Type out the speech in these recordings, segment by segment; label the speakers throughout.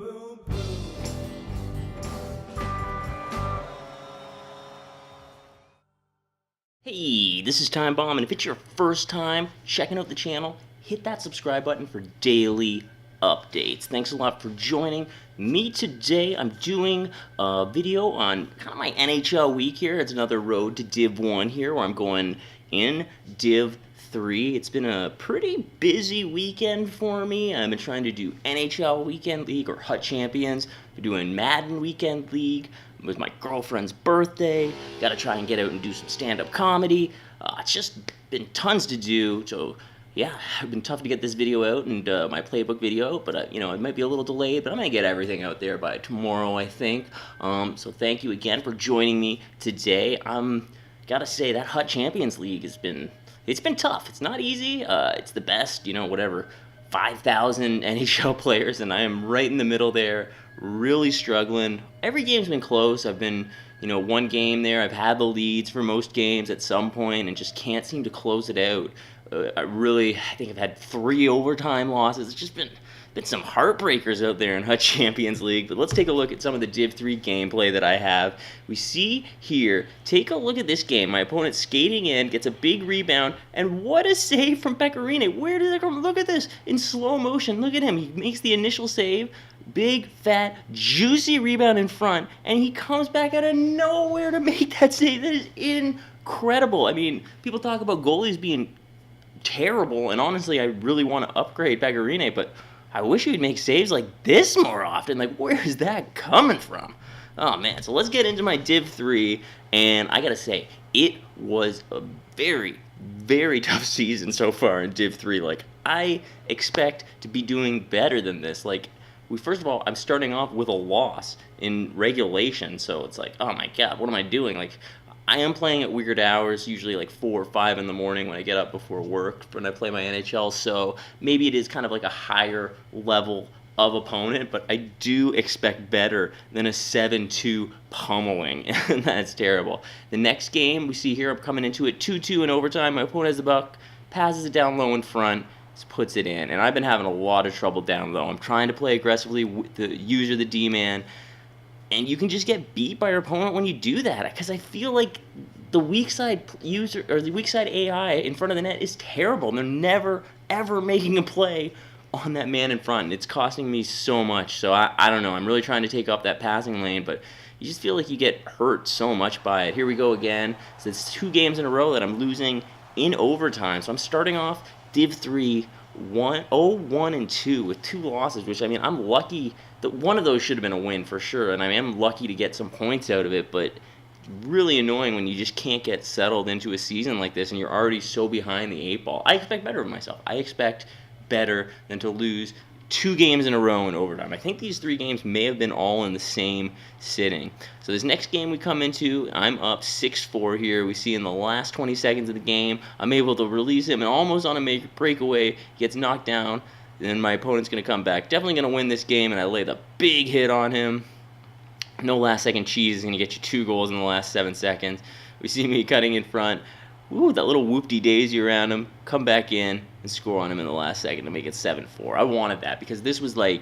Speaker 1: Boom, boom.
Speaker 2: Hey, this is Time Bomb, and if it's your first time checking out the channel, hit that subscribe button for daily updates. Thanks a lot for joining me today. I'm doing a video on kind of my NHL week here. It's another Road to Div 1 here, where I'm going in Div 3. It's been a pretty busy weekend for me. I've been trying to do NHL Weekend League or Hut Champions. Been doing Madden Weekend League. It was my girlfriend's birthday. Got to try and get out and do some stand-up comedy. It's just been tons to do. So yeah, it's been tough to get this video out and my playbook video, but it might be a little delayed, but I'm gonna get everything out there by tomorrow, I think. So thank you again for joining me today. Gotta say that Hut Champions League it's been tough. It's not easy. It's the best, whatever, 5,000 NHL players, and I am right in the middle there, really struggling. Every game's been close. I've been, one game there. I've had the leads for most games at some point and just can't seem to close it out. I think I've had 3 overtime losses. It's just been some heartbreakers out there in Hut Champions League. But let's take a look at some of the Div 3 gameplay that I have. We see here, take a look at this game. My opponent skating in, gets a big rebound, and what a save from Pecorine. Where did that come? Look at this in slow motion. Look at him. He makes the initial save. Big, fat, juicy rebound in front, and he comes back out of nowhere to make that save. That is incredible. I mean, people talk about goalies being terrible, and honestly, I really want to upgrade Pecorine, but I wish he would make saves like this more often. Like, where is that coming from? Oh, man. So let's get into my Div 3, and I gotta say, it was a very, very tough season so far in Div 3. Like, I expect to be doing better than this. Like, first of all, I'm starting off with a loss in regulation, so it's like, oh my god, what am I doing? Like, I am playing at weird hours, usually like 4 or 5 in the morning when I get up before work when I play my NHL, so maybe it is kind of like a higher level of opponent, but I do expect better than a 7-2 pummeling, and that's terrible. The next game, we see here, I'm coming into it 2-2 in overtime. My opponent has the puck, passes it down low in front, puts it in, and I've been having a lot of trouble down low. I'm trying to play aggressively with the user, the D-man, and you can just get beat by your opponent when you do that, because I feel like the weak side user or the weak side AI in front of the net is terrible. They're never ever making a play on that man in front, and it's costing me so much. So I don't know. I'm really trying to take up that passing lane, but you just feel like you get hurt so much by it. Here we go again. So it's 2 games in a row that I'm losing in overtime. So I'm starting off Div 3 0-1-2 with 2 losses, which, I mean, I'm lucky that one of those should have been a win for sure, and I am lucky to get some points out of it, but really annoying when you just can't get settled into a season like this and you're already so behind the 8 ball. I expect better of myself. I expect better than to lose 2 games in a row in overtime. I think these 3 games may have been all in the same sitting. So this next game we come into, I'm up 6-4 here. We see in the last 20 seconds of the game, I'm able to release him, and almost on a breakaway, gets knocked down. Then my opponent's going to come back. Definitely going to win this game, and I lay the big hit on him. No last-second cheese is going to get you 2 goals in the last 7 seconds. We see me cutting in front. Ooh, that little whoop-de-daisy around him. Come back in and score on him in the last second to make it 7-4. I wanted that because this was a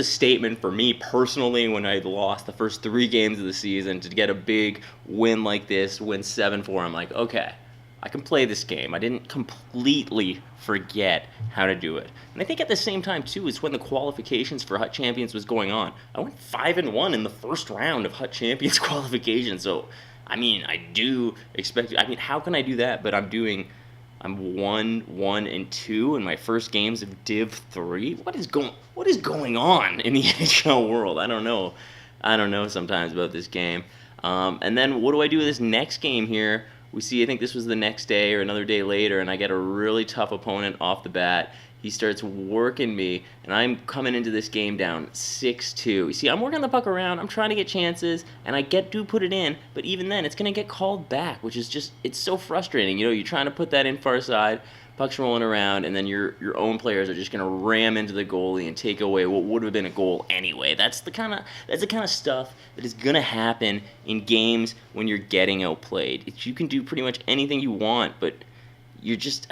Speaker 2: statement for me personally when I lost the first 3 games of the season. To get a big win like this, win 7-4, I'm like, okay, I can play this game. I didn't completely forget how to do it. And I think at the same time, too, is when the qualifications for Hut Champions was going on. I went 5-1 in the first round of Hut Champions qualification, so I mean, I do expect. I mean, how can I do that? But I'm 1-1-2 in my first games of Div 3. What is going on in the NHL world? I don't know. Sometimes about this game. And then what do I do with this next game here? We see, I think this was the next day or another day later, and I get a really tough opponent off the bat. He starts working me, and I'm coming into this game down 6-2. You see, I'm working the puck around, I'm trying to get chances, and I do put it in, but even then, it's going to get called back, which is just, it's so frustrating. You're trying to put that in far side, puck's rolling around, and then your own players are just going to ram into the goalie and take away what would have been a goal anyway. That's the kind of stuff that is going to happen in games when you're getting outplayed. You can do pretty much anything you want, but you're just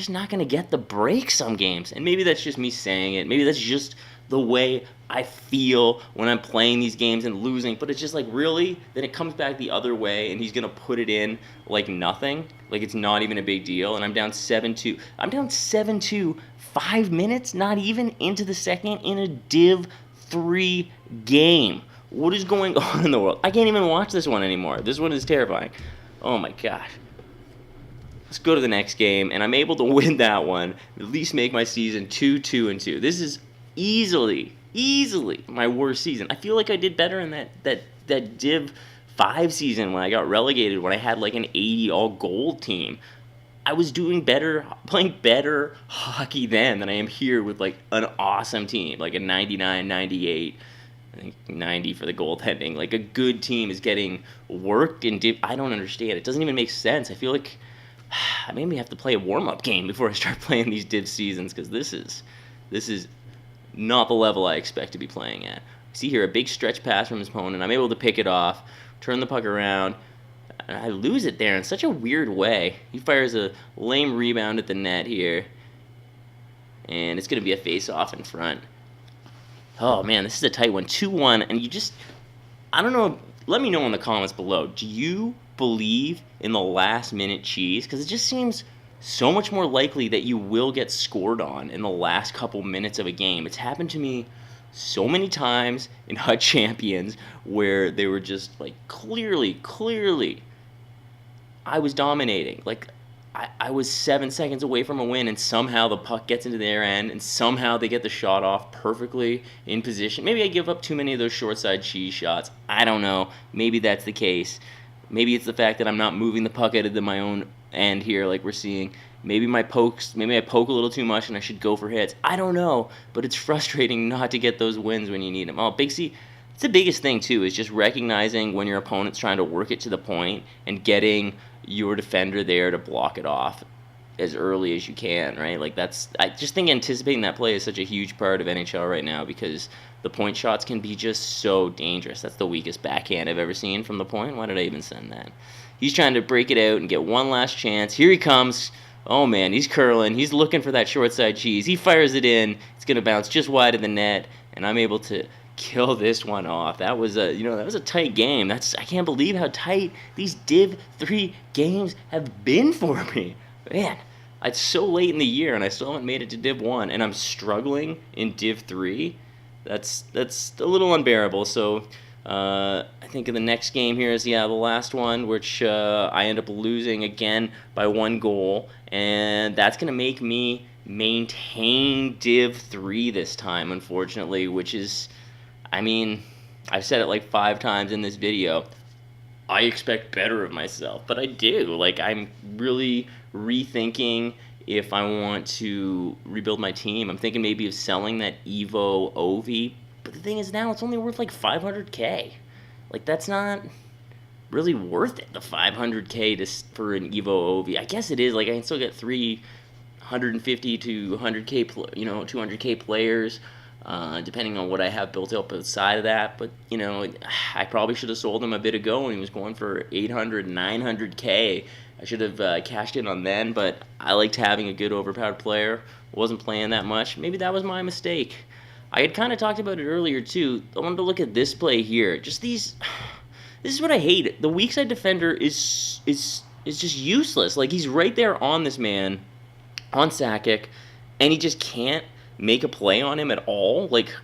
Speaker 2: not going to get the break some games. And maybe that's just me saying it. Maybe that's just the way I feel when I'm playing these games and losing, but it's just like, really? Then it comes back the other way, and he's going to put it in like nothing, like it's not even a big deal, and I'm down 7-2. I'm down 7-2, 5 minutes, not even into the second, in a Div 3 game. What is going on in the world? I can't even watch this one anymore. This one is terrifying. Oh my gosh. Let's go to the next game, and I'm able to win that one, at least make my season 2-2-2. This is easily my worst season. I feel like I did better in that Div 5 season when I got relegated, when I had like an 80 all-gold team. I was doing better, playing better hockey then than I am here with like an awesome team, like a 99, 98, I think 90 for the goaltending. Like a good team is getting worked in Div. I don't understand. It doesn't even make sense. I feel like I maybe have to play a warm-up game before I start playing these Div seasons, because this is not the level I expect to be playing at. See here, a big stretch pass from his opponent. I'm able to pick it off, turn the puck around, and I lose it there in such a weird way. He fires a lame rebound at the net here, and it's going to be a face-off in front. Oh, man, this is a tight one. 2-1, and you just, I don't know, let me know in the comments below. Do you believe in the last-minute cheese? Because it just seems so much more likely that you will get scored on in the last couple minutes of a game. It's happened to me so many times in Hut Champions where they were just, like, clearly, I was dominating. Like, I was 7 seconds away from a win, and somehow the puck gets into their end, and somehow they get the shot off perfectly in position. Maybe I give up too many of those short side cheese shots. I don't know. Maybe that's the case. Maybe it's the fact that I'm not moving the puck out of my own end here like we're seeing. Maybe I poke a little too much and I should go for hits. I don't know, but it's frustrating not to get those wins when you need them. Oh, Big C, it's the biggest thing too, is just recognizing when your opponent's trying to work it to the point and getting your defender there to block it off as early as you can, right? Like I just think anticipating that play is such a huge part of NHL right now, because the point shots can be just so dangerous. That's the weakest backhand I've ever seen from the point. Why did I even send that? He's trying to break it out and get one last chance. Here he comes. Oh man, he's curling. He's looking for that short side cheese. He fires it in. It's going to bounce just wide of the net, and I'm able to kill this one off. That was a tight game. I can't believe how tight these Div 3 games have been for me. Man, it's so late in the year and I still haven't made it to Div 1, and I'm struggling in Div 3. That's a little unbearable. So I think in the next game here is the last one, which I end up losing again by 1 goal, and that's going to make me maintain Div 3 this time, unfortunately, which is, I mean, I've said it like 5 times in this video. I expect better of myself, but I do. Like, I'm really rethinking if I want to rebuild my team. I'm thinking maybe of selling that Evo Ovi, but the thing is now it's only worth like $500K. Like, that's not really worth it, the $500K for an Evo Ovi. I guess it is. Like, I can still get 350 to 100K, 200K players, depending on what I have built up outside of that. But, I probably should have sold him a bit ago when he was going for 800, 900K. I should have cashed in on then, but I liked having a good overpowered player. Wasn't playing that much. Maybe that was my mistake. I had kind of talked about it earlier, too. I wanted to look at this play here. Just these... This is what I hate. The weak side defender is just useless. Like, he's right there on this man, on Sakic, and he just can't make a play on him at all. Like,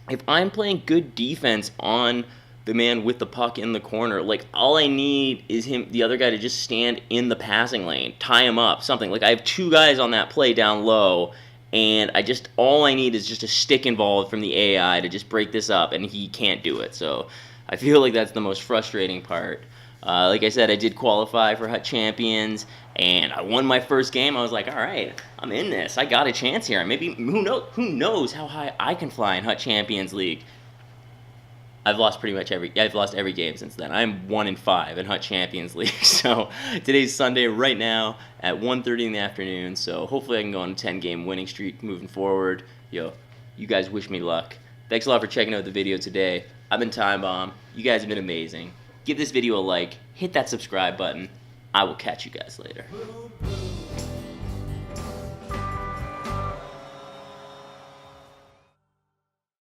Speaker 2: if I'm playing good defense on the man with the puck in the corner, like, all I need is the other guy to just stand in the passing lane, tie him up, something. Like, I have 2 guys on that play down low, and all I need is just a stick involved from the AI to just break this up, and he can't do it. So I feel like that's the most frustrating part. Like I said, I did qualify for Hut Champions, and I won my first game. I was like, all right, I'm in this. I got a chance here. Maybe, who knows how high I can fly in Hut Champions League. I've lost every game since then. I'm 1-5 in Hut Champions League. So today's Sunday right now at 1:30 in the afternoon. So hopefully I can go on a 10-game winning streak moving forward. You guys wish me luck. Thanks a lot for checking out the video today. I've been Time Bomb. You guys have been amazing. Give this video a like. Hit that subscribe button. I will catch you guys later.